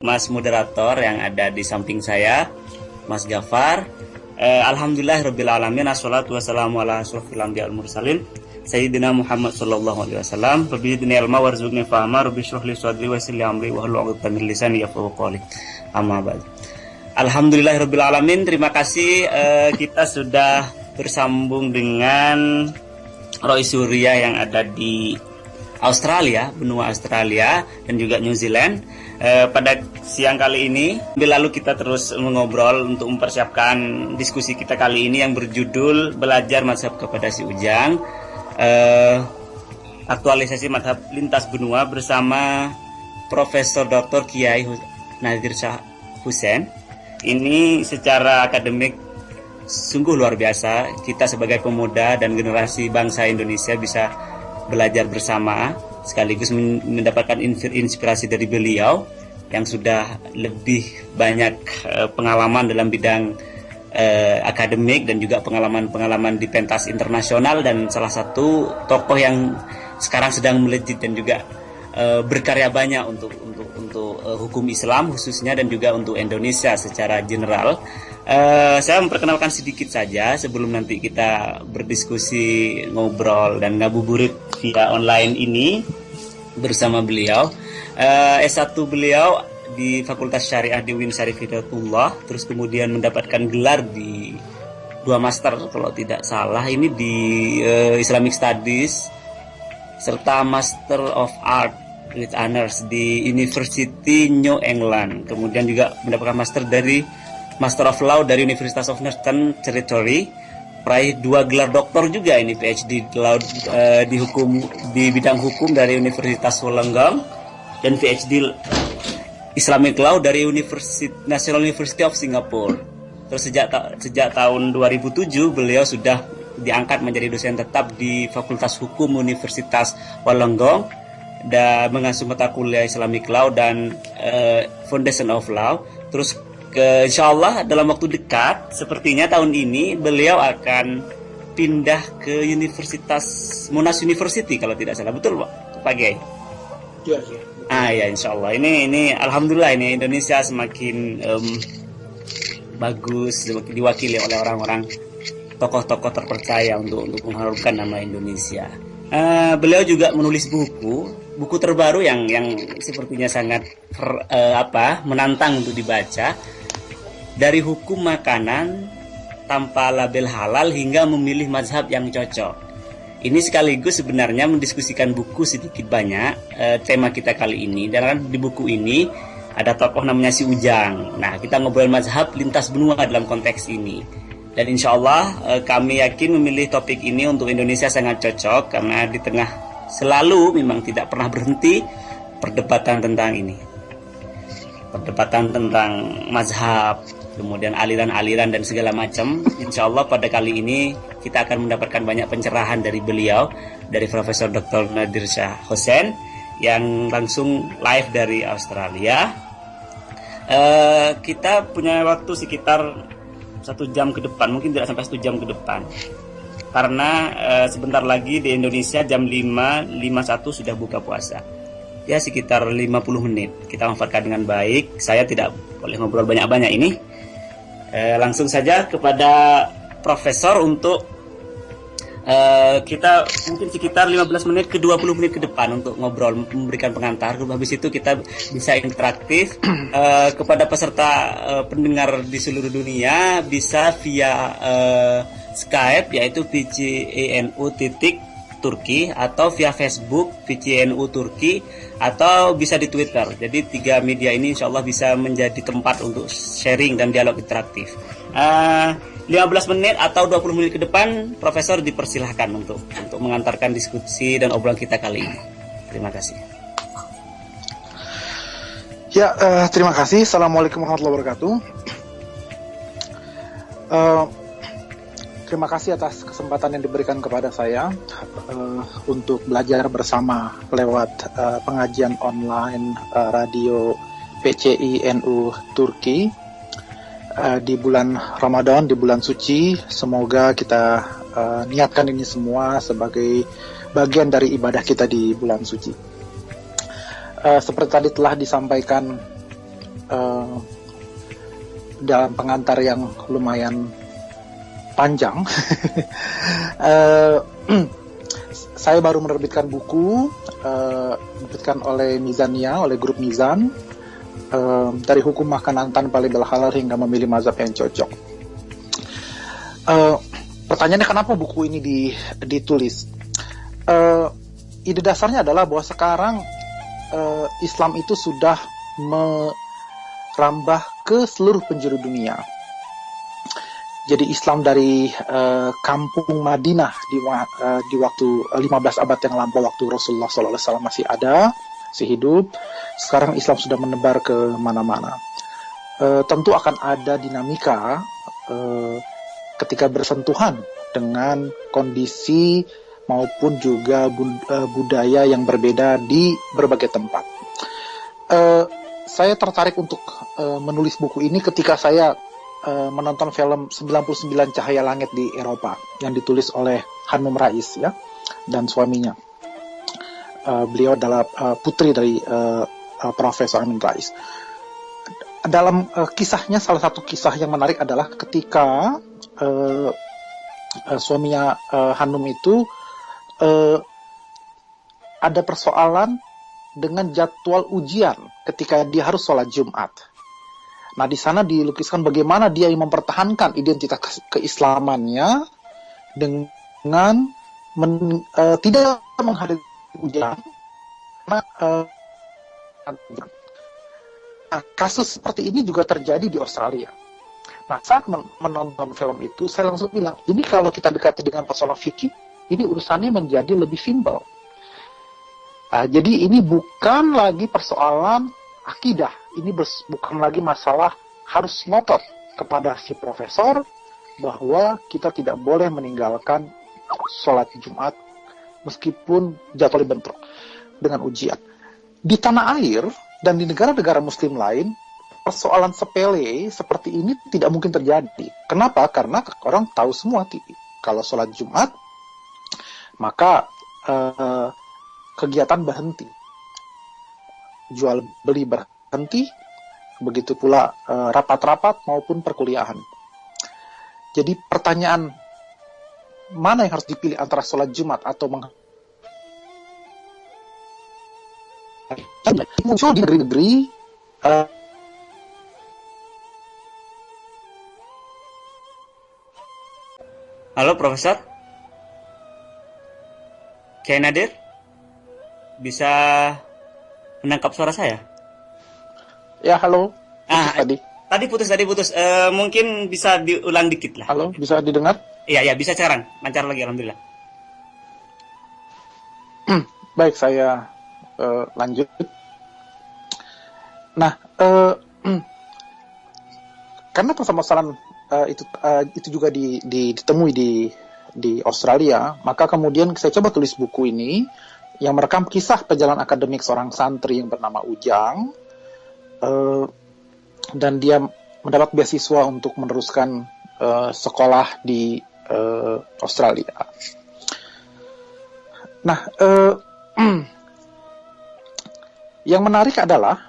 Mas moderator yang ada di samping saya, Mas Gafar. Alhamdulillah rabbil alamin, assalatu wassalamu ala asyrofil anbiya wal mursalin Sayyidina Muhammad sallallahu alaihi wasallam. Rabbi zidni ilma warzuqni fahma, rabbi shrah li sadri wa yassir li amri wahlul 'uqdatam min lisani yafqahu qawli. Amma ba'd. Alhamdulillah rabbil alamin, terima kasih kita sudah bersambung dengan Roy Surya yang ada di Australia, benua Australia dan juga New Zealand. Pada siang kali ini, lalu kita terus mengobrol untuk mempersiapkan diskusi kita kali ini yang berjudul Belajar Mazhab kepada si Ujang, aktualisasi mazhab lintas benua bersama Profesor Dr. Kiai Nadir Shah Hussein. Ini secara akademik sungguh luar biasa. Kita sebagai pemuda dan generasi bangsa Indonesia bisa belajar bersama, sekaligus mendapatkan inspirasi dari beliau yang sudah lebih banyak pengalaman dalam bidang akademik dan juga pengalaman-pengalaman di pentas internasional, dan salah satu tokoh yang sekarang sedang melejit dan juga berkarya banyak untuk hukum Islam khususnya dan juga untuk Indonesia secara general. Saya memperkenalkan sedikit saja sebelum nanti kita berdiskusi, ngobrol dan ngabuburit via online ini bersama beliau. S1 beliau di Fakultas Syariah di UIN Syarif Hidayatullah, terus kemudian mendapatkan gelar di 2 master kalau tidak salah, ini di Islamic Studies serta Master of Art with Honors di University New England. Kemudian juga mendapatkan Master of Law dari Universitas of Northern Territory. Peraih 2 gelar doktor juga ini, PhD Law di bidang hukum dari Universitas Wollongong dan PhD Islamic Law dari National University of Singapore. Terus sejak tahun 2007 beliau sudah diangkat menjadi dosen tetap di Fakultas Hukum Universitas Wollongong dan mengasuh mata kuliah Islamic Law dan Foundation of Law. Terus insya Allah dalam waktu dekat, sepertinya tahun ini beliau akan pindah ke Universitas Monash University kalau tidak salah, betul Pak Kiai? Ya. Ya insya Allah. Ini alhamdulillah ini Indonesia semakin bagus, semakin diwakili oleh orang-orang tokoh-tokoh terpercaya untuk mengharumkan nama Indonesia. Beliau juga menulis buku terbaru yang sepertinya sangat menantang untuk dibaca. Dari hukum makanan tanpa label halal hingga memilih mazhab yang cocok. Ini sekaligus sebenarnya mendiskusikan buku sedikit banyak tema kita kali ini. Dan di buku ini ada tokoh namanya si Ujang. Nah, kita ngobrol mazhab lintas benua dalam konteks ini. Dan insya Allah kami yakin memilih topik ini untuk Indonesia sangat cocok, karena di tengah selalu memang tidak pernah berhenti perdebatan tentang ini. Perdebatan tentang mazhab, kemudian aliran-aliran dan segala macam. Insya Allah pada kali ini kita akan mendapatkan banyak pencerahan dari beliau, dari Profesor Dr. Nadir Shah Hussein yang langsung live dari Australia. Kita punya waktu sekitar 1 jam ke depan, mungkin tidak sampai 1 jam ke depan, karena sebentar lagi di Indonesia jam 5.51 sudah buka puasa. Ya sekitar 50 menit kita manfaatkan dengan baik. Saya tidak boleh ngobrol banyak-banyak ini. Langsung saja kepada Profesor untuk kita mungkin sekitar 15 menit ke 20 menit ke depan untuk ngobrol, memberikan pengantar. Habis itu kita bisa interaktif kepada peserta pendengar di seluruh dunia, bisa via Skype yaitu VCNU.Turki atau via Facebook VCNU Turki atau bisa di Twitter. Jadi 3 media ini insya Allah bisa menjadi tempat untuk sharing dan dialog interaktif. 15 menit atau 20 menit ke depan, Profesor dipersilahkan untuk mengantarkan diskusi dan obrolan kita kali ini. Terima kasih. Ya, terima kasih. Assalamualaikum warahmatullahi wabarakatuh. Terima kasih atas kesempatan yang diberikan kepada saya untuk belajar bersama lewat pengajian online radio PCINU Turki di bulan Ramadan, di bulan suci. Semoga kita niatkan ini semua sebagai bagian dari ibadah kita di bulan suci. Seperti tadi telah disampaikan uh, dalam pengantar yang lumayan panjang. uh, saya baru menerbitkan buku, diterbitkan oleh Mizania, oleh grup Mizan, dari hukum makanan tanpa label halal hingga memilih mazhab yang cocok. Pertanyaannya kenapa buku ini ditulis? Ide dasarnya adalah bahwa sekarang Islam itu sudah merambah ke seluruh penjuru dunia. Jadi Islam dari kampung Madinah di waktu 15 abad yang lampau, waktu Rasulullah SAW masih ada, masih hidup. Sekarang Islam sudah menebar ke mana-mana. Tentu akan ada dinamika ketika bersentuhan dengan kondisi maupun juga budaya yang berbeda di berbagai tempat. Saya tertarik untuk menulis buku ini ketika saya menonton film 99 Cahaya Langit di Eropa yang ditulis oleh Hanum Rais ya, dan suaminya. Beliau adalah putri dari Profesor Amin Rais. Dalam kisahnya, salah satu kisah yang menarik adalah ketika suaminya Hanum itu ada persoalan dengan jadwal ujian ketika dia harus sholat Jumat. Nah, di sana dilukiskan bagaimana dia yang mempertahankan identitas keislamannya dengan tidak menghadapi ujian. Nah, kasus seperti ini juga terjadi di Australia. Nah, saat menonton film itu, saya langsung bilang, ini kalau kita dekati dengan persoalan fikih, ini urusannya menjadi lebih simpel. Jadi ini bukan lagi persoalan akidah, ini bukan lagi masalah harus ngotot kepada si profesor bahwa kita tidak boleh meninggalkan sholat Jumat meskipun jadwalnya bentrok dengan ujian. Di tanah air dan di negara-negara muslim lain, persoalan sepele seperti ini tidak mungkin terjadi. Kenapa? Karena orang tahu semua kalau sholat Jumat maka kegiatan berhenti, jual beli berhenti, begitu pula rapat-rapat maupun perkuliahan. Jadi pertanyaan mana yang harus dipilih antara sholat Jumat atau muncul di negeri-negeri Halo Profesor Kiai Nadir, bisa menangkap suara saya? Ya, halo. Tadi putus. Mungkin bisa diulang dikit lah. Halo, bisa didengar? Iya, bisa sekarang. Lancar lagi, alhamdulillah. Baik, saya lanjut. Nah, karena permasalahan itu juga ditemui di Australia, maka kemudian saya coba tulis buku ini yang merekam kisah perjalanan akademik seorang santri yang bernama Ujang, dan dia mendapat beasiswa untuk meneruskan sekolah di Australia. Nah, yang menarik adalah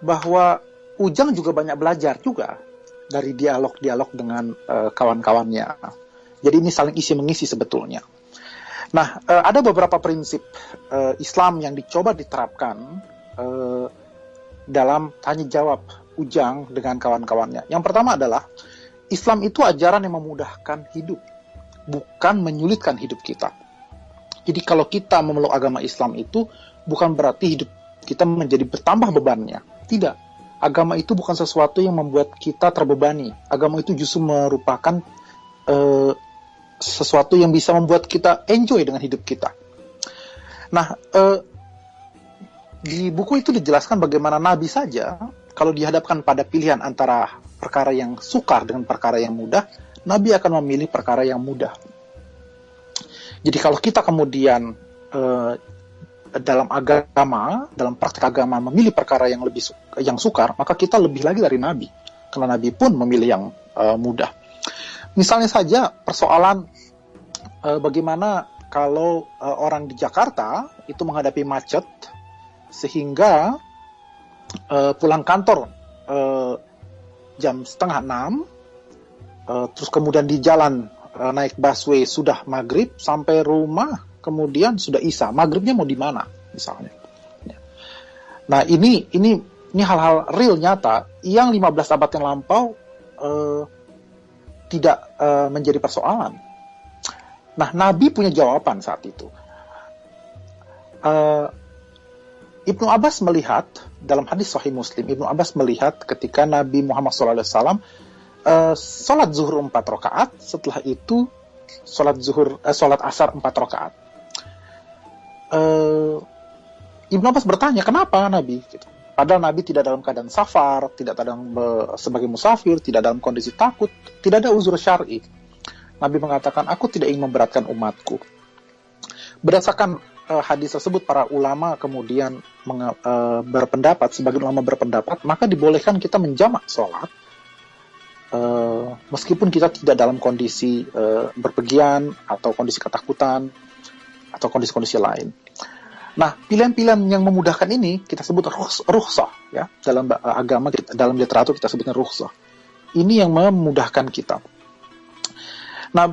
bahwa Ujang juga banyak belajar juga dari dialog-dialog dengan kawan-kawannya. Jadi ini saling isi-mengisi sebetulnya. Nah, ada beberapa prinsip Islam yang dicoba diterapkan dalam tanya jawab Ujang dengan kawan-kawannya. Yang pertama adalah Islam itu ajaran yang memudahkan hidup, bukan menyulitkan hidup kita. Jadi kalau kita memeluk agama Islam itu bukan berarti hidup kita menjadi bertambah bebannya. Tidak. Agama itu bukan sesuatu yang membuat kita terbebani. Agama itu justru merupakan sesuatu yang bisa membuat kita enjoy dengan hidup kita. Nah, di buku itu dijelaskan bagaimana Nabi saja, kalau dihadapkan pada pilihan antara perkara yang sukar dengan perkara yang mudah, Nabi akan memilih perkara yang mudah. Jadi kalau kita kemudian dalam agama, dalam praktek agama memilih perkara yang sukar, maka kita lebih lagi dari Nabi, karena Nabi pun memilih yang mudah. Misalnya saja persoalan bagaimana kalau orang di Jakarta itu menghadapi macet sehingga pulang kantor jam 5:30, terus kemudian di jalan naik busway sudah maghrib, sampai rumah kemudian sudah isya. Maghribnya mau di mana misalnya? Nah ini hal-hal real nyata yang 15 abad yang lampau tidak menjadi persoalan. Nah, Nabi punya jawaban saat itu. Ibnu Abbas melihat, dalam hadis Sahih Muslim, Ibnu Abbas melihat ketika Nabi Muhammad SAW sholat zuhur 4 rakaat, setelah itu sholat asar 4 rakaat. Ibnu Abbas bertanya, kenapa Nabi? Gitu. Padahal Nabi tidak dalam keadaan safar, tidak dalam sebagai musafir, tidak dalam kondisi takut, tidak ada uzur syar'i. Nabi mengatakan, aku tidak ingin memberatkan umatku. Berdasarkan hadis tersebut, para ulama kemudian berpendapat, sebagian ulama berpendapat, maka dibolehkan kita menjamak sholat, meskipun kita tidak dalam kondisi berpergian, atau kondisi ketakutan, atau kondisi-kondisi lain. Nah, pilihan-pilihan yang memudahkan ini kita sebut rukhsah, ya. Dalam agama, dalam literatur kita sebutnya rukhsah. Ini yang memudahkan kita. Nah,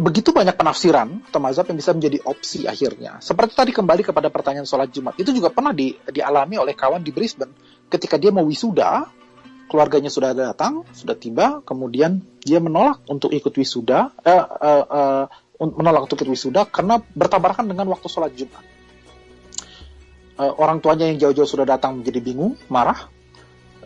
begitu banyak penafsiran atau mazhab yang bisa menjadi opsi akhirnya. Seperti tadi, kembali kepada pertanyaan sholat Jumat, itu juga pernah dialami oleh kawan di Brisbane. Ketika dia mau wisuda, keluarganya sudah datang, sudah tiba, kemudian dia menolak untuk ikut wisuda, karena bertabrakan dengan waktu sholat Jumat. Orang tuanya yang jauh-jauh sudah datang menjadi bingung, marah,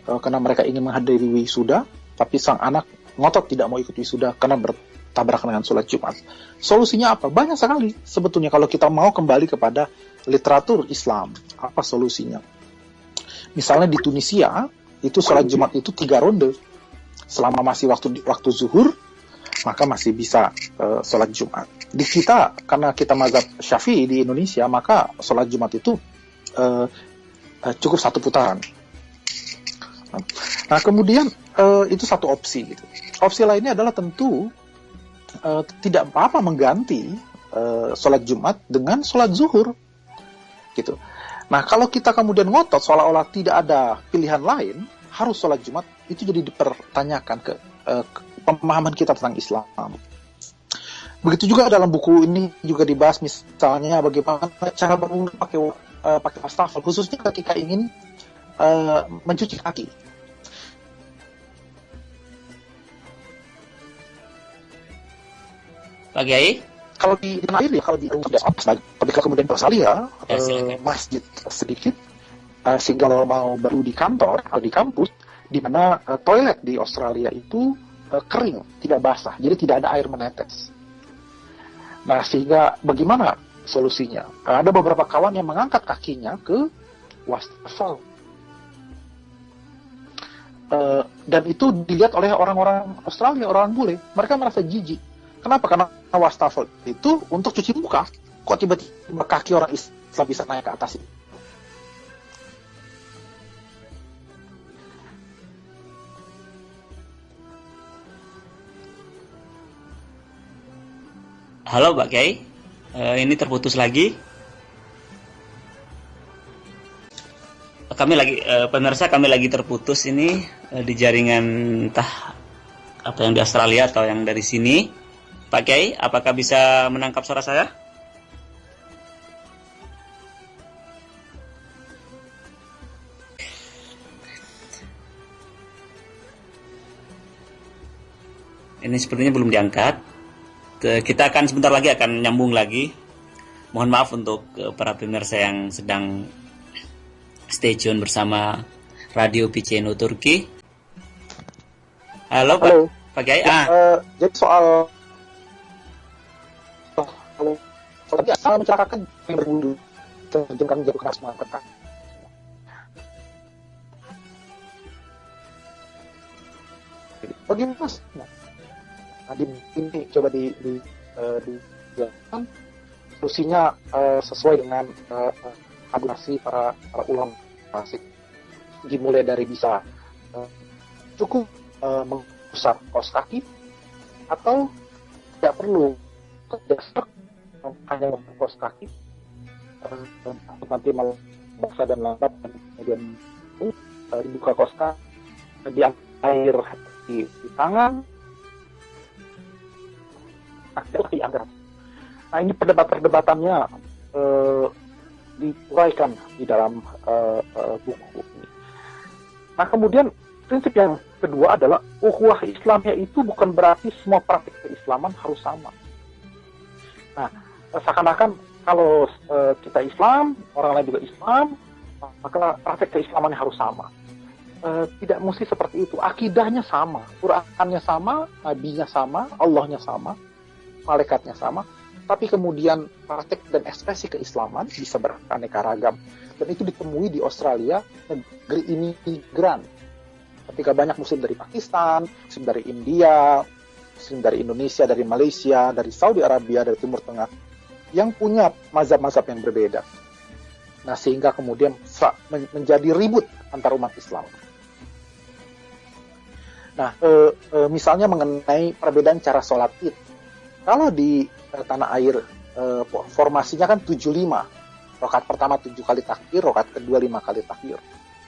karena mereka ingin menghadiri wisuda, tapi sang anak ngotot tidak mau ikut wisuda karena bertabrakan dengan sholat Jumat. Solusinya apa? Banyak sekali sebetulnya kalau kita mau kembali kepada literatur Islam. Apa solusinya? Misalnya di Tunisia, itu sholat Jumat itu 3 ronde. Selama masih waktu zuhur, maka masih bisa sholat Jumat. Di kita, karena kita mazhab Syafi'i di Indonesia, maka sholat Jumat itu cukup 1 putaran. Nah, kemudian itu satu opsi gitu. Opsi lainnya adalah tentu tidak apa-apa mengganti sholat Jumat dengan sholat zuhur gitu. Nah, kalau kita kemudian ngotot seolah-olah tidak ada pilihan lain, harus sholat Jumat, itu jadi dipertanyakan ke pemahaman kita tentang Islam. Begitu juga dalam buku ini juga dibahas misalnya bagaimana cara berwudu pakai wastafel, khususnya ketika ingin mencuci kaki. Pak Kiai? Kalau di tanah air ya, kalau di tapi kalau kemudian ke Australia, masjid sedikit, sehingga kalau mau baru di kantor atau di kampus, di mana toilet di Australia itu kering, tidak basah, jadi tidak ada air menetes. Nah, sehingga bagaimana solusinya? Ada beberapa kawan yang mengangkat kakinya ke wastafel. Dan itu dilihat oleh orang-orang Australia, orang bule. Mereka merasa jijik. Kenapa? Karena wastafel itu untuk cuci muka. Kok tiba-tiba kaki orang Islam bisa naik ke atas itu? Halo Pak Kiai, ini terputus lagi. Pemirsa, kami lagi terputus ini di jaringan entah apa yang di Australia atau yang dari sini. Pak Kiai, apakah bisa menangkap suara saya? Ini sepertinya belum diangkat. Kita akan sebentar lagi akan nyambung lagi. Mohon maaf untuk para pemirsa yang sedang stay tune bersama Radio PCNU Turki. Halo. Pak Kiai. Jadi soal biasa mencelakakan yang berwudu, terjemkan jatuh keras mengangkat. Bagaimana? Tadi ini coba dijelaskan solusinya sesuai dengan argumentasi para ulama klasik. Dimulai dari bisa cukup mengusap kaos kaki, atau tidak perlu dasar hanya mengusap kaos kaki, nanti malah basah dan lambat, dan kemudian dibuka koska, di air di tangan, diangkat. Nah, ini perdebatan-perdebatannya diuraikan di dalam buku ini. Nah, kemudian prinsip yang kedua adalah ukhuwah Islamnya itu bukan berarti semua praktik keislaman harus sama. Nah, seakan-akan kalau kita Islam, orang lain juga Islam, maka praktik keislamannya harus sama. Tidak mesti seperti itu. Akidahnya sama, Qurannya sama, Nabinya sama, Allahnya sama, malaikatnya sama, tapi kemudian praktik dan ekspresi keislaman bisa beraneka ragam. Dan itu ditemui di Australia, negeri imigran. Ketika banyak muslim dari Pakistan, muslim dari India, muslim dari Indonesia, dari Malaysia, dari Saudi Arabia, dari Timur Tengah, yang punya mazhab-mazhab yang berbeda. Nah, sehingga kemudian menjadi ribut antar umat Islam. Nah, misalnya mengenai perbedaan cara sholat Id. Kalau di tanah air formasinya kan 75. Rakaat pertama 7 kali takbir, rakaat kedua 5 kali takbir.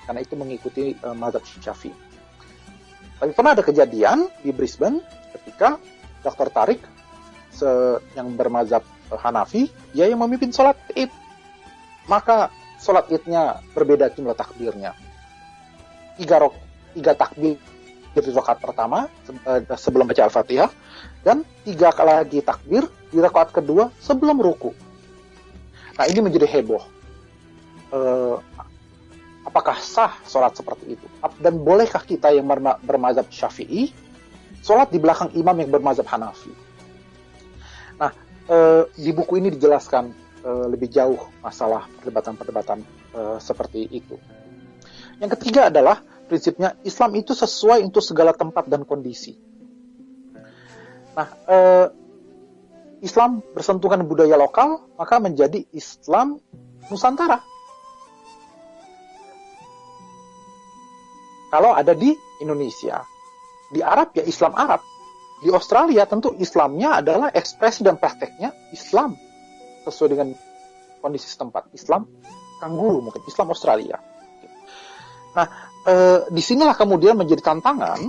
Karena itu mengikuti mazhab Syafi'i. Tapi pernah ada kejadian di Brisbane ketika Dr. Tariq yang bermazhab Hanafi, dia yang memimpin sholat Id. Maka sholat Id-nya berbeda jumlah takbirnya. 3 takbir di rakaat pertama sebelum baca Al-Fatihah, dan 3 kali lagi takbir di rakaat kedua sebelum ruku. Nah, ini menjadi heboh. Apakah sah sholat seperti itu? Dan bolehkah kita yang bermazhab Syafi'i sholat di belakang imam yang bermazhab Hanafi? Nah, di buku ini dijelaskan lebih jauh masalah perdebatan-perdebatan seperti itu. Yang ketiga adalah prinsipnya Islam itu sesuai untuk segala tempat dan kondisi. Nah, Islam bersentuhan budaya lokal, maka menjadi Islam Nusantara. Kalau ada di Indonesia, di Arab ya Islam Arab, di Australia tentu Islamnya adalah ekspresi dan prakteknya Islam sesuai dengan kondisi setempat. Islam kangguru mungkin, Islam Australia. Nah, disinilah kemudian menjadi tantangan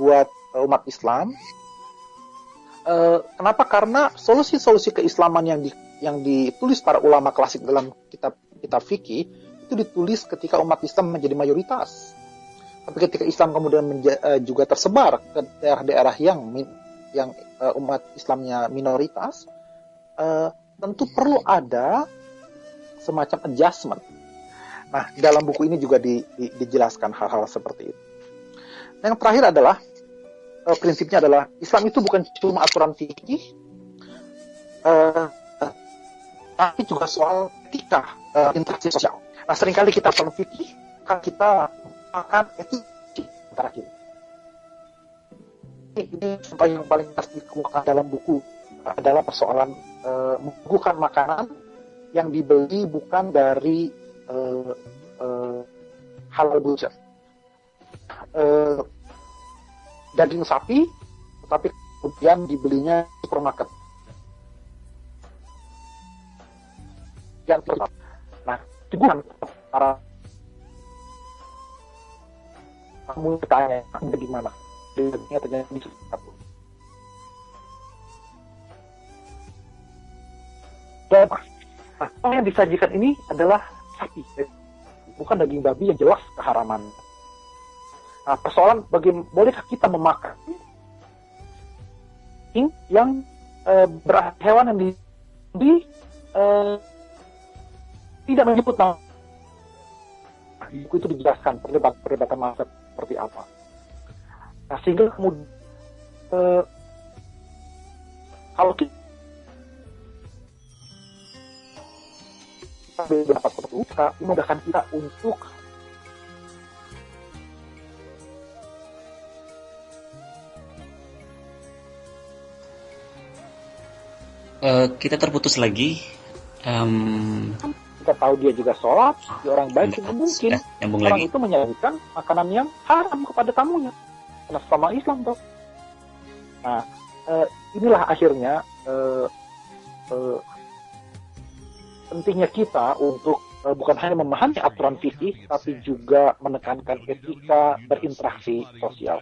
buat umat Islam. Kenapa? Karena solusi-solusi keislaman yang ditulis para ulama klasik dalam kitab fikih itu ditulis ketika umat Islam menjadi mayoritas. Tapi ketika Islam kemudian juga tersebar ke daerah-daerah yang umat Islamnya minoritas, tentu perlu ada semacam adjustment. Nah, dalam buku ini juga dijelaskan hal-hal seperti itu. Yang terakhir adalah prinsipnya adalah Islam itu bukan cuma aturan fikih, tapi juga soal etika, interaksi sosial. Nah, seringkali kita soal fikih, kan kita akan etika antara kita. Ini sampai yang paling harus dikemukakan dalam buku adalah persoalan membukukan makanan yang dibeli bukan dari halal butcher, daging sapi, tetapi kemudian dibelinya di supermarket. Nah, teguhan para kamu bertanya, kamu di mana? Dagingnya ternyata di satu. Dan apa yang disajikan ini adalah sapi, bukan daging babi yang jelas keharaman. Nah, persoalan bolehkah kita memakan yang hewan yang tidak menyebut nama. Di buku itu dijelaskan perdebatan mazhab seperti apa. Nah, sehingga kemudian kalau kita dapat terbuka, memudahkan kita untuk kita terputus lagi. Kita tahu dia juga sholat, dia orang baik, mungkin orang lagi. itu menyajikan makanan yang haram kepada tamunya. Karena sama Islam toh. Nah, inilah akhirnya pentingnya kita untuk bukan hanya memahami aturan fikih, tapi juga menekankan etika berinteraksi sosial.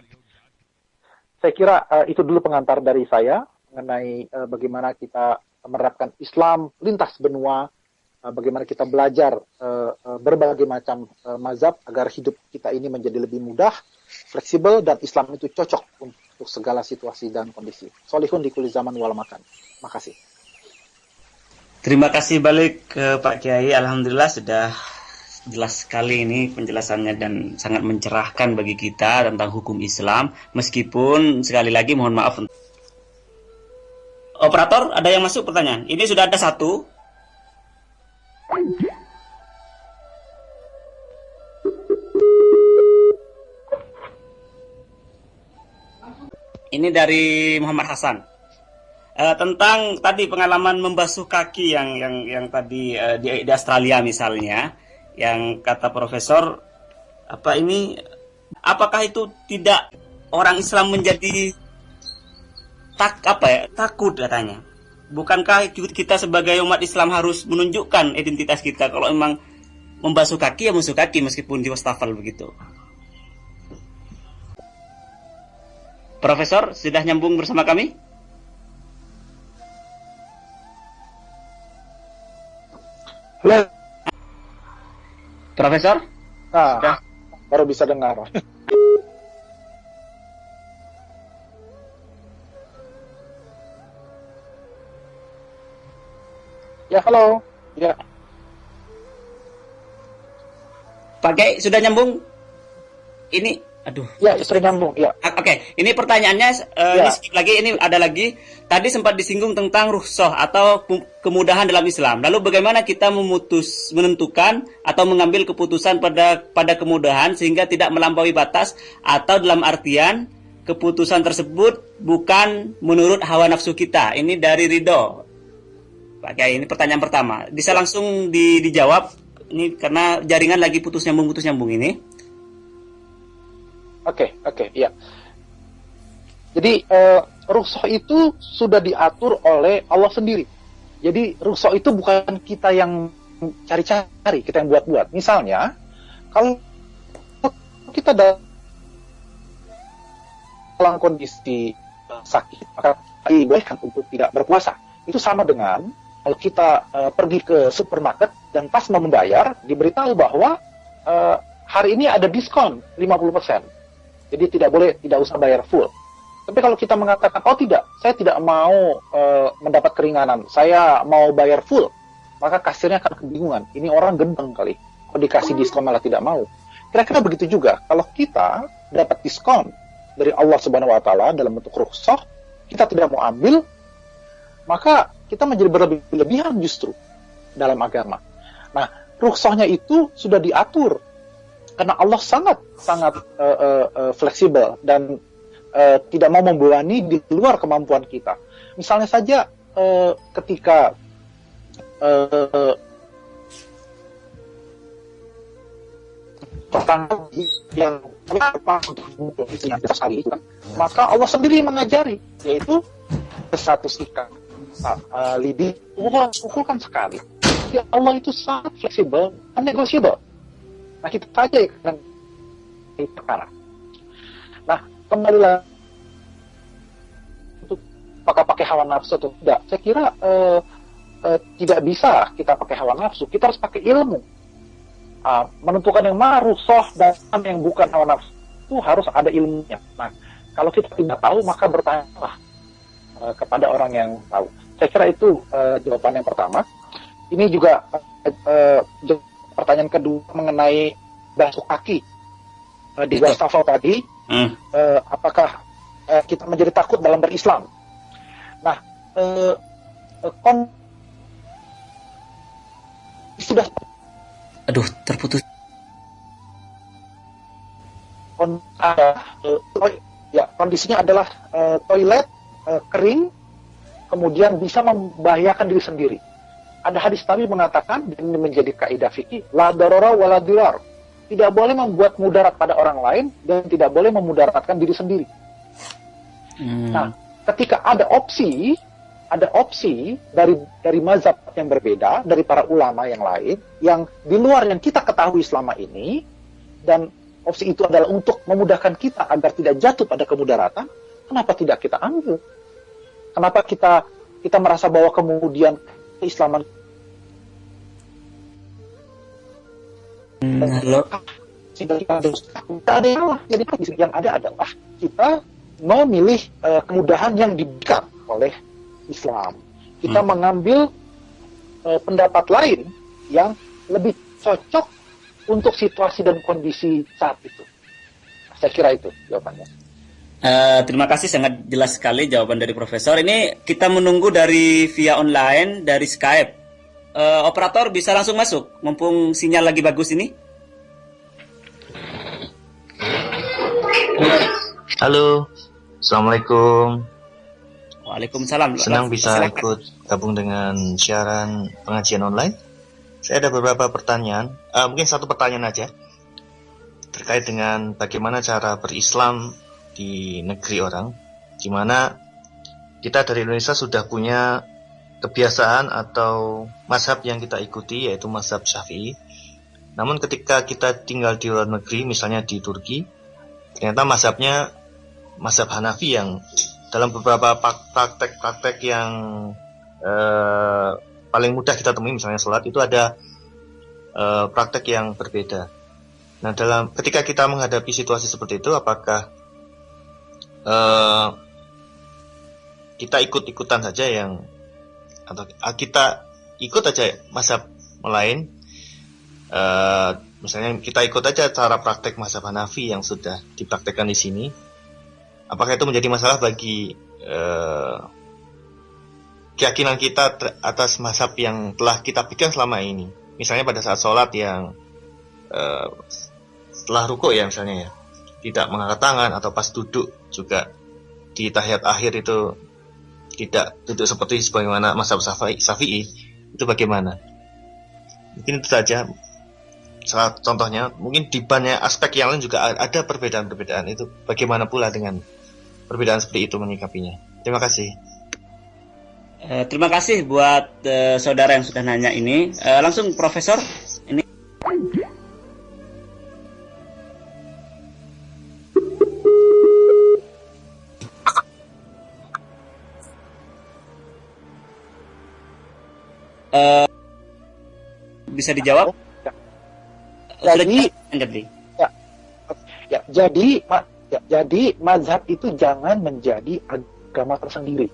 Saya kira itu dulu pengantar dari saya mengenai bagaimana kita menerapkan Islam lintas benua, bagaimana kita belajar berbagai macam mazhab agar hidup kita ini menjadi lebih mudah, fleksibel, dan Islam itu cocok untuk segala situasi dan kondisi. Solihun di kulli zaman wal makan. Makasih. Terima kasih balik ke Pak Kiai. Alhamdulillah sudah jelas sekali ini penjelasannya dan sangat mencerahkan bagi kita tentang hukum Islam. Meskipun sekali lagi mohon maaf. Operator, ada yang masuk pertanyaan? Ini sudah ada satu. Ini dari Muhammad Hasan. Tentang tadi pengalaman membasuh kaki yang tadi di Australia misalnya, yang kata profesor, apakah itu tidak orang Islam menjadi takut katanya? Bukankah kita sebagai umat Islam harus menunjukkan identitas kita? Kalau memang membasuh kaki ya membasuh kaki meskipun di wastafel begitu. Profesor sudah nyambung bersama kami? Halo. Profesor? Nah, baru bisa dengar. Ya, halo. Ya. Pakai sudah nyambung? Ini, aduh. Ya, sudah nyambung. Ya. Oke, ini pertanyaannya ini skip lagi. Ini ada lagi. Tadi sempat disinggung tentang rukhsah atau kemudahan dalam Islam. Lalu bagaimana kita menentukan atau mengambil keputusan pada kemudahan sehingga tidak melampaui batas, atau dalam artian keputusan tersebut bukan menurut hawa nafsu kita. Ini dari Ridho. Pak Kiai, ini pertanyaan pertama. Bisa langsung dijawab. Ini karena jaringan lagi putus nyambung ini. Oke, ya. Jadi rukhsah itu sudah diatur oleh Allah sendiri. Jadi rukhsah itu bukan kita yang cari-cari, kita yang buat-buat. Misalnya, kalau kita dalam kondisi sakit, maka dibolehkan untuk tidak berpuasa. Itu sama dengan kalau kita pergi ke supermarket dan pas mau membayar, diberitahu bahwa hari ini ada diskon 50%. Jadi tidak usah bayar full. Tapi kalau kita mengatakan, oh tidak, saya tidak mau mendapat keringanan, saya mau bayar full, maka kasirnya akan kebingungan. Ini orang gendeng kali, kok dikasih diskon malah tidak mau. Kira-kira begitu juga, kalau kita dapat diskon dari Allah Subhanahu Wa Taala dalam bentuk rukhsah, kita tidak mau ambil, maka kita menjadi berlebihan justru dalam agama. Nah, rukhsahnya itu sudah diatur karena Allah sangat fleksibel dan tidak mau membebani di luar kemampuan kita. Misalnya saja ketika pertanyaan yang untuk sekali itu, maka Allah sendiri mengajari, yaitu satu ikan lidi pukulkan sekali. Jadi Allah itu sangat fleksibel dan negotiable. Nah, kita saja yang perkara. Nah, kembali lagi untuk apakah pakai hawa nafsu atau tidak, saya kira tidak bisa kita pakai hawa nafsu. Kita harus pakai ilmu. Menentukan yang mana rukhsah dan yang bukan hawa nafsu itu harus ada ilmunya. Nah, kalau kita tidak tahu, maka bertanyalah kepada orang yang tahu. Saya kira itu jawaban yang pertama. Ini juga pertanyaan kedua mengenai basuh kaki di wastafel tadi. Apakah kita menjadi takut dalam berislam? Nah, sudah. Aduh, terputus. Kondisinya adalah toilet kering, kemudian bisa membahayakan diri sendiri. Ada hadis Nabi mengatakan, dan ini menjadi kaidah fikih, la darara wa la dirar. Tidak boleh membuat mudarat pada orang lain dan tidak boleh memudaratkan diri sendiri. Nah, ketika ada opsi ada opsi dari mazhab yang berbeda, dari para ulama yang lain, yang di luar yang kita ketahui selama ini, dan opsi itu adalah untuk memudahkan kita agar tidak jatuh pada kemudaratan, kenapa tidak kita ambil? Kenapa kita merasa bahwa kemudian keislaman Halo. tidak ada yang salah. Jadi yang ada adalah kita memilih kemudahan yang diberikan oleh Islam. Kita mengambil pendapat lain yang lebih cocok untuk situasi dan kondisi saat itu. Saya kira itu jawabannya. Terima kasih, sangat jelas sekali jawaban dari Profesor. Ini kita menunggu dari via online, dari Skype. Operator bisa langsung masuk, mumpung sinyal lagi bagus ini. Halo, Assalamualaikum. Waalaikumsalam. Senang bisa Silakan. ikut gabung dengan siaran pengajian online. Saya ada beberapa pertanyaan, mungkin satu pertanyaan aja, terkait dengan bagaimana cara berislam di negeri orang, di mana kita dari Indonesia sudah punya kebiasaan atau mazhab yang kita ikuti, yaitu mazhab Syafi'i. Namun ketika kita tinggal di luar negeri, misalnya di Turki, ternyata mazhabnya mazhab Hanafi yang dalam beberapa praktek-praktek yang paling mudah kita temui, misalnya sholat, itu ada praktek yang berbeda. Nah, ketika kita menghadapi situasi seperti itu, apakah kita ikut-ikutan saja atau kita ikut aja mazhab lain? Misalnya kita ikut aja cara praktek mazhab Hanafi yang sudah dipraktekkan di sini. Apakah itu menjadi masalah bagi keyakinan kita atas mazhab yang telah kita pegang selama ini? Misalnya pada saat sholat yang setelah rukuk ya misalnya ya, tidak mengangkat tangan, atau pas duduk juga di tahiyat akhir itu tidak duduk seperti sebagaimana mazhab Syafi'i, itu bagaimana? Mungkin itu saja salah contohnya. Mungkin di banyak aspek yang lain juga ada perbedaan-perbedaan. Itu bagaimana pula dengan perbedaan seperti itu menyikapinya? Terima kasih. Terima kasih buat saudara yang sudah nanya ini. Langsung Profesor, ini bisa dijawab? Jadi mazhab itu jangan menjadi agama tersendiri.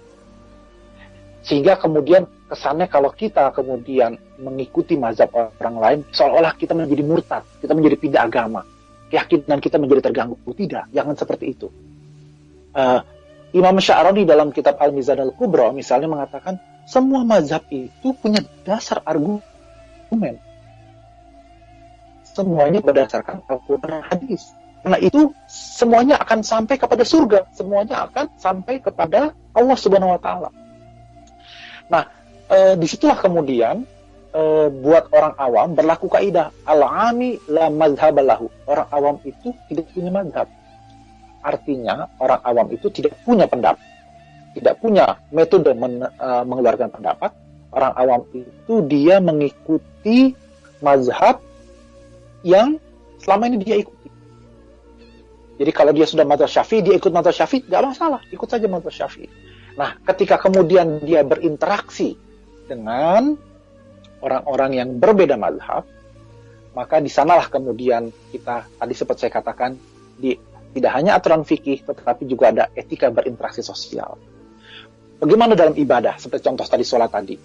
Sehingga kemudian kesannya kalau kita kemudian mengikuti mazhab orang lain, seolah-olah kita menjadi murtad, kita menjadi pindah agama, keyakinan kita menjadi terganggu. Tidak, jangan seperti itu. Imam Sya'rani dalam kitab Al-Mizan Al-Kubra misalnya mengatakan, semua mazhab itu punya dasar argumen. Semuanya berdasarkan Al-Quran dan Hadis. Karena itu semuanya akan sampai kepada surga, semuanya akan sampai kepada Allah Subhanahu wa taala. Nah, disitulah kemudian buat orang awam berlaku kaidah al-ami la mazhabalahu. Orang awam itu tidak punya mazhab. Artinya orang awam itu tidak punya pendapat, tidak punya metode mengeluarkan pendapat. Orang awam itu dia mengikuti mazhab yang selama ini dia ikuti. Jadi kalau dia sudah mazhab Syafi'i, dia ikut mazhab Syafi'i, nggak masalah, ikut saja mazhab Syafi'i. Nah, ketika kemudian dia berinteraksi dengan orang-orang yang berbeda mazhab, maka di sanalah kemudian kita, tadi sempat saya katakan, tidak hanya aturan fikih, tetapi juga ada etika berinteraksi sosial. Bagaimana dalam ibadah, seperti contoh tadi sholat tadi.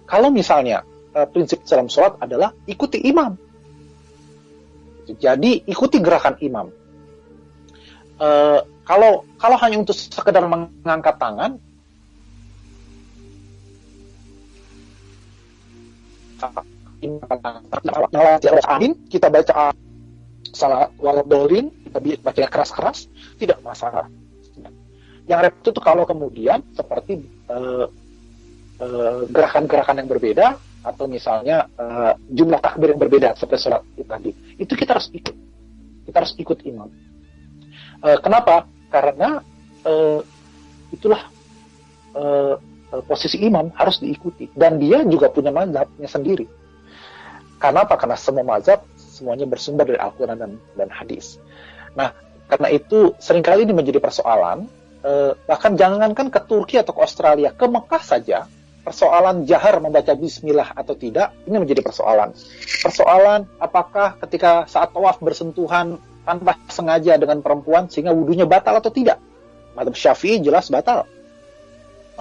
Kalau misalnya prinsip dalam sholat adalah ikuti imam. Jadi ikuti gerakan imam. Kalau hanya untuk sekedar mengangkat tangan, kita baca salah waladolin, kita baca keras-keras, tidak masalah. Yang repot itu kalau kemudian seperti gerakan-gerakan yang berbeda, atau misalnya jumlah takbir yang berbeda seperti sholat tadi, itu kita harus ikut imam. Kenapa? Karena itulah posisi imam harus diikuti, dan dia juga punya mazhabnya sendiri. Karena apa? Karena semua mazhab semuanya bersumber dari Al-Quran dan hadis. Nah, karena itu seringkali ini menjadi persoalan, bahkan jangankan ke Turki atau ke Australia, ke Mekah saja, persoalan jahar membaca bismillah atau tidak, ini menjadi persoalan. Persoalan apakah ketika saat tawaf bersentuhan tanpa sengaja dengan perempuan sehingga wudunya batal atau tidak. Mazhab Syafi'i jelas batal.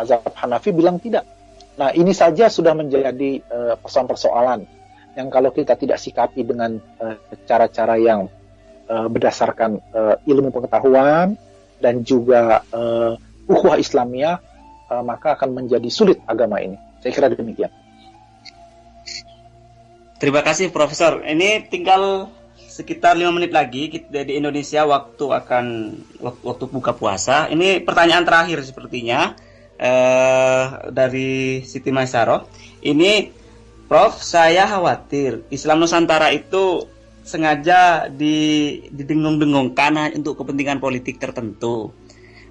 Mazhab Hanafi bilang tidak. Nah, ini saja sudah menjadi persoalan-persoalan yang kalau kita tidak sikapi dengan cara-cara yang berdasarkan ilmu pengetahuan dan juga ukhuwah Islamiyah, maka akan menjadi sulit agama ini. Saya kira demikian. Terima kasih Profesor. Ini tinggal sekitar 5 menit lagi kita di Indonesia waktu buka puasa. Ini pertanyaan terakhir sepertinya dari Siti Maisaroh. Ini Prof, saya khawatir Islam Nusantara itu sengaja didengung-dengungkan untuk kepentingan politik tertentu.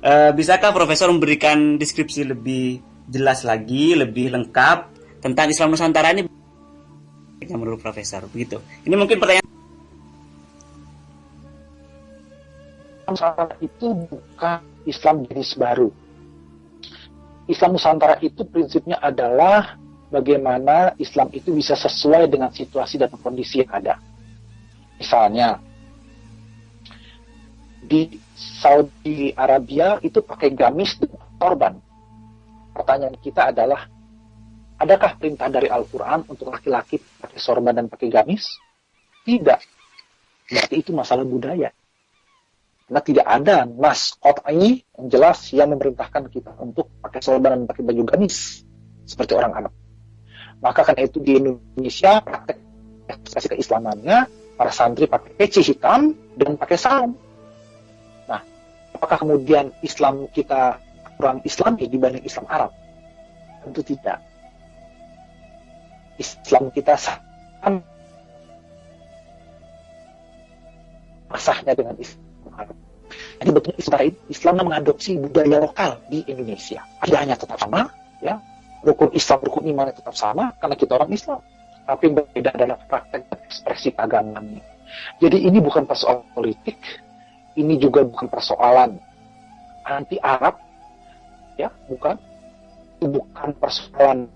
Bisakah Profesor memberikan deskripsi lebih jelas lagi, lebih lengkap tentang Islam Nusantara ini menurut Profesor? Begitu. Ini mungkin pertanyaan. Nusantara itu bukan Islam jenis baru. Islam Nusantara itu prinsipnya adalah bagaimana Islam itu bisa sesuai dengan situasi dan kondisi yang ada. Misalnya, di Saudi Arabia itu pakai gamis dan sorban. Pertanyaan kita adalah, adakah perintah dari Al-Quran untuk laki-laki pakai sorban dan pakai gamis? Tidak. Berarti itu masalah budaya. Karena tidak ada nas qat'i yang jelas yang memerintahkan kita untuk pakai sorban dan pakai baju gamis seperti orang Arab. Maka karena itu di Indonesia praktek ekspresi keislamannya para santri pakai peci hitam dan pakai sarung. Nah, apakah kemudian Islam kita kurang Islami dibanding Islam Arab? Tentu tidak. Islam kita sama sahnya dengan Islam Arab. Jadi betulnya Islam mengadopsi budaya lokal di Indonesia. Akidahnya tetap sama, ya. Rukun Islam, rukun iman tetap sama karena kita orang Islam. Tapi yang berbeda adalah praktek dan ekspresi keagamaan. Jadi ini bukan persoalan politik, ini juga bukan persoalan anti Arab, ya, bukan persoalan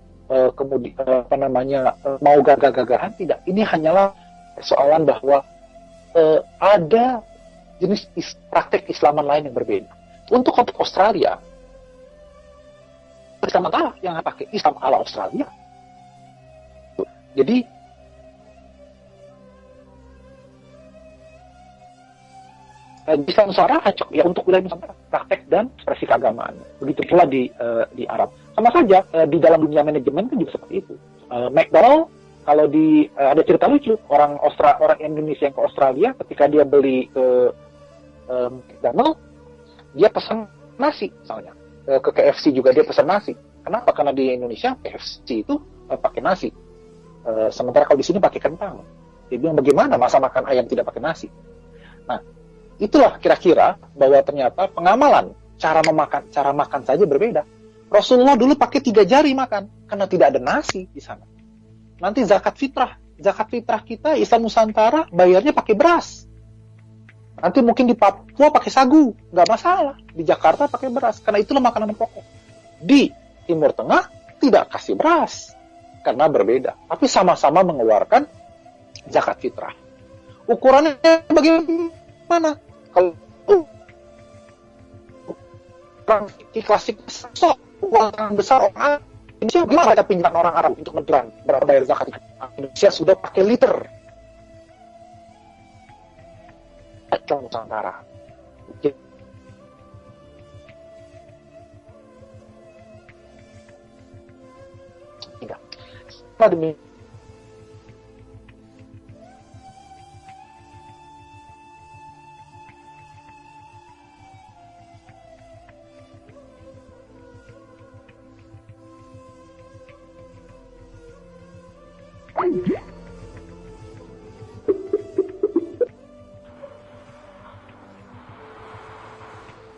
mau gagah-gagahan, tidak. Ini hanyalah persoalan bahwa ada jenis praktek Islaman lain yang berbeda. Untuk konteks Australia, Islam apa yang pakai Islam ala Australia. Jadi Islam Nusantara cocok ya untuk wilayah Nusantara, praktek dan ekspresi keagamaan. Begitu pula di Arab. Sama saja di dalam dunia manajemen kan juga seperti itu. McDonald kalau ada cerita lucu orang Indonesia yang ke Australia ketika dia beli ke McDonald, dia pesan nasi misalnya. Ke KFC juga dia pesan nasi. Kenapa? Karena di Indonesia KFC itu pakai nasi. Sementara kalau di sini pakai kentang. Dia bilang bagaimana masa makan ayam tidak pakai nasi? Nah, itulah kira-kira bahwa ternyata pengamalan cara makan saja berbeda. Rasulullah dulu pakai 3 jari makan karena tidak ada nasi di sana. Nanti zakat fitrah kita Islam Nusantara bayarnya pakai beras. Nanti mungkin di Papua pakai sagu, nggak masalah. Di Jakarta pakai beras, karena itulah makanan pokok. Di Timur Tengah tidak kasih beras, karena berbeda. Tapi sama-sama mengeluarkan zakat fitrah. Ukurannya bagaimana? Kalau orang klasik uang besar orang Indonesia, gimana ada pinjaman orang Arab untuk menelan berapa bayar zakat? Indonesia sudah pakai liter. Islam Nusantara. Tidak. Demi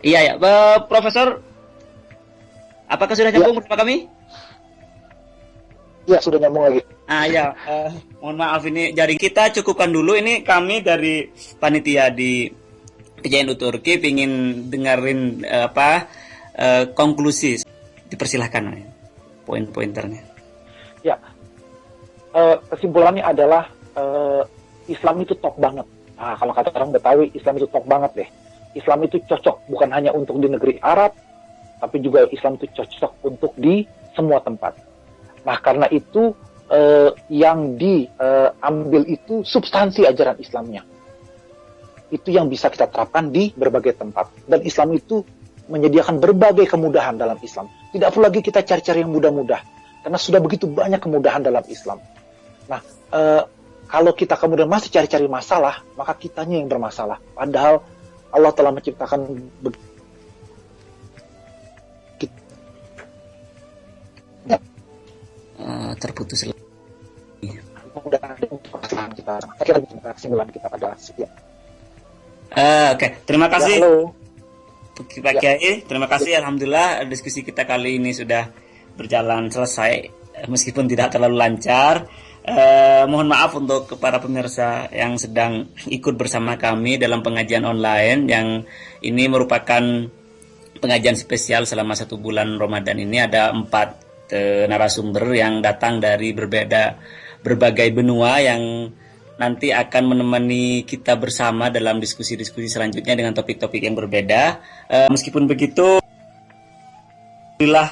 Iya ya, Profesor, Apakah sudah nyambung bersama kami? Ya, sudah nyambung lagi. Ya, mohon maaf ini jaring kita cukupkan dulu. Ini kami dari panitia di PJNU Turki ingin dengerin konklusi. Dipersilahkan poin-pointernya. Ya, kesimpulannya adalah Islam itu top banget. Nah, kalau kata orang Betawi, Islam itu top banget deh. Islam itu cocok bukan hanya untuk di negeri Arab, tapi juga Islam itu cocok untuk di semua tempat. Nah, karena itu yang diambil itu substansi ajaran Islamnya. Itu yang bisa kita terapkan di berbagai tempat. Dan Islam itu menyediakan berbagai kemudahan dalam Islam. Tidak perlu lagi kita cari-cari yang mudah-mudah. Karena sudah begitu banyak kemudahan dalam Islam. Nah, kalau kita kemudian masih cari-cari masalah, maka kitanya yang bermasalah. Padahal Allah telah menciptakan terputus lagi. Kesimpulan kita pada sekian. Oke, terima kasih. Ya, halo. Pak Kiai, terima kasih. Alhamdulillah diskusi kita kali ini sudah berjalan selesai, meskipun tidak terlalu lancar. Mohon maaf untuk para pemirsa yang sedang ikut bersama kami dalam pengajian online yang ini merupakan pengajian spesial selama 1 bulan Ramadan ini. Ada 4 narasumber yang datang dari berbagai benua yang nanti akan menemani kita bersama dalam diskusi-diskusi selanjutnya dengan topik-topik yang berbeda. Meskipun begitu, alhamdulillah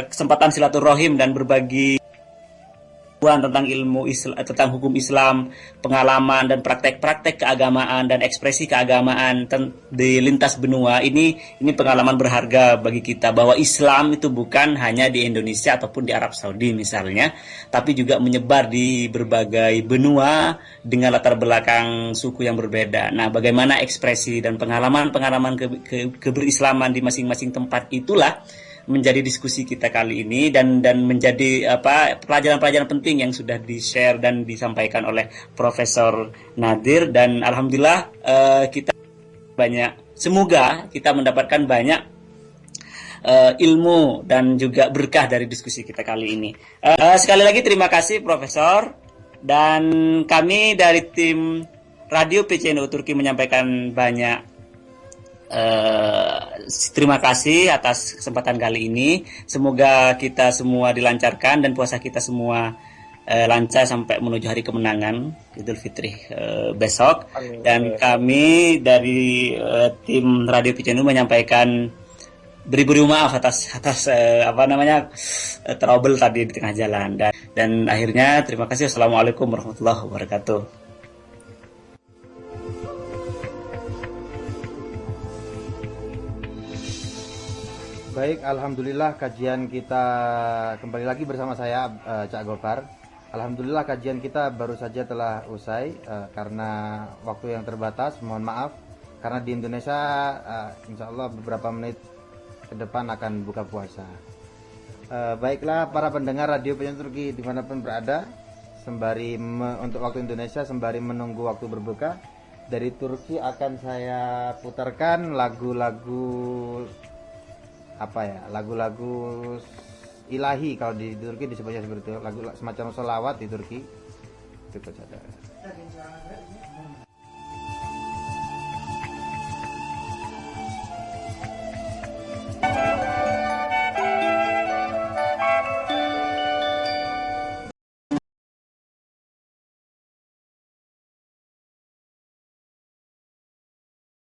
kesempatan silaturahim dan berbagi tentang ilmu Islam, tentang hukum Islam, pengalaman dan praktek-praktek keagamaan dan ekspresi keagamaan di lintas benua ini pengalaman berharga bagi kita bahwa Islam itu bukan hanya di Indonesia ataupun di Arab Saudi misalnya, tapi juga menyebar di berbagai benua dengan latar belakang suku yang berbeda. Nah, bagaimana ekspresi dan pengalaman-pengalaman keberislaman di masing-masing tempat itulah menjadi diskusi kita kali ini dan menjadi pelajaran-pelajaran penting yang sudah di-share dan disampaikan oleh Profesor Nadir. Dan alhamdulillah semoga kita mendapatkan banyak ilmu dan juga berkah dari diskusi kita kali ini. Sekali lagi terima kasih Profesor, dan kami dari tim Radio PJNU Turki menyampaikan banyak terima kasih atas kesempatan kali ini. Semoga kita semua dilancarkan dan puasa kita semua lancar sampai menuju hari kemenangan Idul Fitri besok. Dan kami dari tim Radio PJNU menyampaikan beribu-ribu maaf atas trouble tadi di tengah jalan. Dan akhirnya terima kasih. Wassalamualaikum warahmatullahi wabarakatuh. Baik, alhamdulillah kajian kita kembali lagi bersama saya Cak Gopar. Alhamdulillah kajian kita baru saja telah usai karena waktu yang terbatas. Mohon maaf karena di Indonesia insya Allah beberapa menit ke depan akan buka puasa. Baiklah para pendengar Radio PJNU Turki dimanapun berada, sembari untuk waktu Indonesia sembari menunggu waktu berbuka, dari Turki akan saya putarkan lagu-lagu lagu-lagu ilahi. Kalau di Turki disebutnya seperti itu, lagu semacam sholawat di Turki. Itu saja.